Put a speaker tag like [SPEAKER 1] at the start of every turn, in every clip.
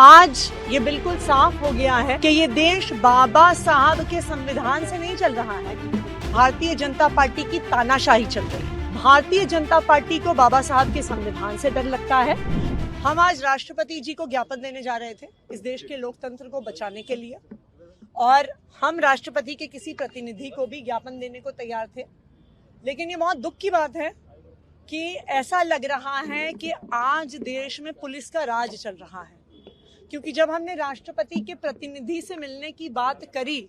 [SPEAKER 1] आज ये बिल्कुल साफ हो गया है कि ये देश बाबा साहब के संविधान से नहीं चल रहा है। भारतीय जनता पार्टी की तानाशाही चल रही है। भारतीय जनता पार्टी को बाबा साहब के संविधान से डर लगता है। हम आज राष्ट्रपति जी को ज्ञापन देने जा रहे थे इस देश के लोकतंत्र को बचाने के लिए, और हम राष्ट्रपति के किसी प्रतिनिधि को भी ज्ञापन देने को तैयार थे। लेकिन ये बहुत दुख की बात है कि ऐसा लग रहा है कि आज देश में पुलिस का राज चल रहा है, क्योंकि जब हमने राष्ट्रपति के प्रतिनिधि से मिलने की बात करी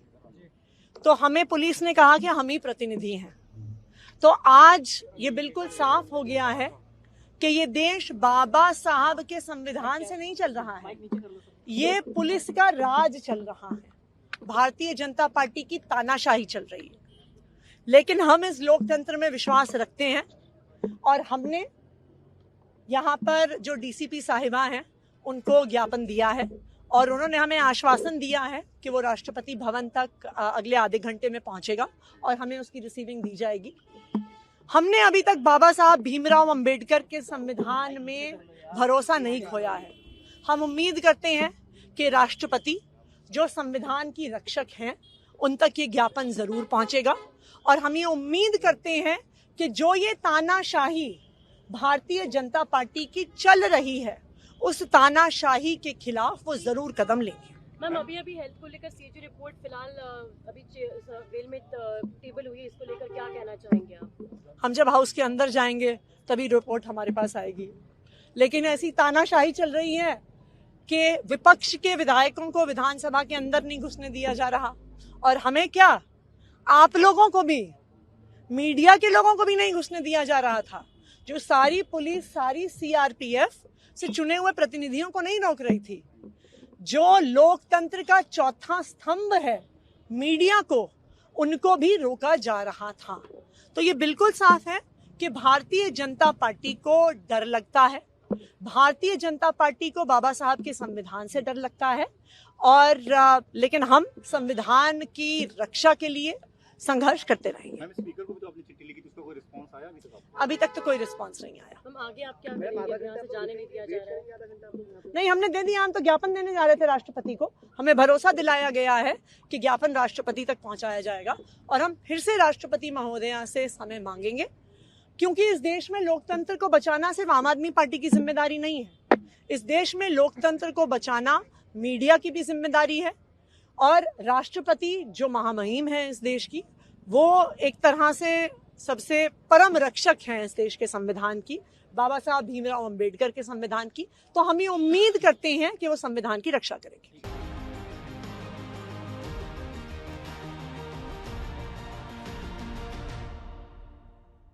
[SPEAKER 1] तो हमें पुलिस ने कहा कि हम ही प्रतिनिधि हैं। तो आज ये बिल्कुल साफ हो गया है कि ये देश बाबा साहब के संविधान से नहीं चल रहा है, ये पुलिस का राज चल रहा है। भारतीय जनता पार्टी की तानाशाही चल रही है। लेकिन हम इस लोकतंत्र में विश्वास रखते हैं, और हमने यहाँ पर जो डीसीपी साहिबा हैं उनको ज्ञापन दिया है, और उन्होंने हमें आश्वासन दिया है कि वो राष्ट्रपति भवन तक अगले आधे घंटे में पहुंचेगा और हमें उसकी रिसीविंग दी जाएगी। हमने अभी तक बाबा साहब भीमराव अंबेडकर के संविधान में भरोसा नहीं खोया है। हम उम्मीद करते हैं कि राष्ट्रपति जो संविधान की रक्षक हैं उन तक ये ज्ञापन जरूर पहुंचेगा, और हम ये उम्मीद करते हैं कि जो ये तानाशाही भारतीय जनता पार्टी की चल रही है उस तानाशाही के खिलाफ वो जरूर कदम लेंगे।
[SPEAKER 2] मैम, अभी हेल्थ को लेकर सीएजी रिपोर्ट फिलहाल अभी वेल में टेबल हुई है, इसको लेकर क्या कहना चाहेंगे आप?
[SPEAKER 1] हम जब हाउस के अंदर जाएंगे तभी रिपोर्ट हमारे पास आएगी। लेकिन ऐसी तानाशाही चल रही है कि विपक्ष के विधायकों को विधानसभा के अंदर नहीं घुसने दिया जा रहा, और हमें क्या, आप लोगों को भी, मीडिया के लोगों को भी नहीं घुसने दिया जा रहा था। जो सारी पुलिस, सारी सीआरपीएफ से चुने हुए प्रतिनिधियों को नहीं रोक रही थी, जो लोकतंत्र का चौथा स्तंभ है मीडिया को, उनको भी रोका जा रहा था। तो ये बिल्कुल साफ है कि भारतीय जनता पार्टी को डर लगता है। भारतीय जनता पार्टी को बाबा साहब के संविधान से डर लगता है, और लेकिन हम संविधान की रक्षा के लिए संघर्ष करते रहेंगे।
[SPEAKER 3] स्पीकर को भी तो अपनी चिट्ठी लिखी थी, उसका कोई रिस्पांस आया
[SPEAKER 1] अभी तक तो कोई रिस्पांस नहीं आया।
[SPEAKER 2] हम आगे आप क्या करेंगे? यहाँ से जाने नहीं दिया जा रहा है।
[SPEAKER 1] नहीं, हमने दे दिया। हम तो ज्ञापन देने जा रहे थे राष्ट्रपति को। हमें भरोसा दिलाया गया है कि ज्ञापन राष्ट्रपति तक पहुंचाया जाएगा, और हम फिर से राष्ट्रपति महोदया से समय मांगेंगे, क्योंकि इस देश में लोकतंत्र को बचाना सिर्फ आम आदमी पार्टी की जिम्मेदारी नहीं है। इस देश में लोकतंत्र को बचाना मीडिया की भी जिम्मेदारी है, और राष्ट्रपति जो महामहिम है इस देश की, वो एक तरह से सबसे परम रक्षक हैं इस देश के संविधान की, बाबा साहब भीमराव अंबेडकर के संविधान की। तो हम ये उम्मीद करते हैं कि वो संविधान की रक्षा करेंगे।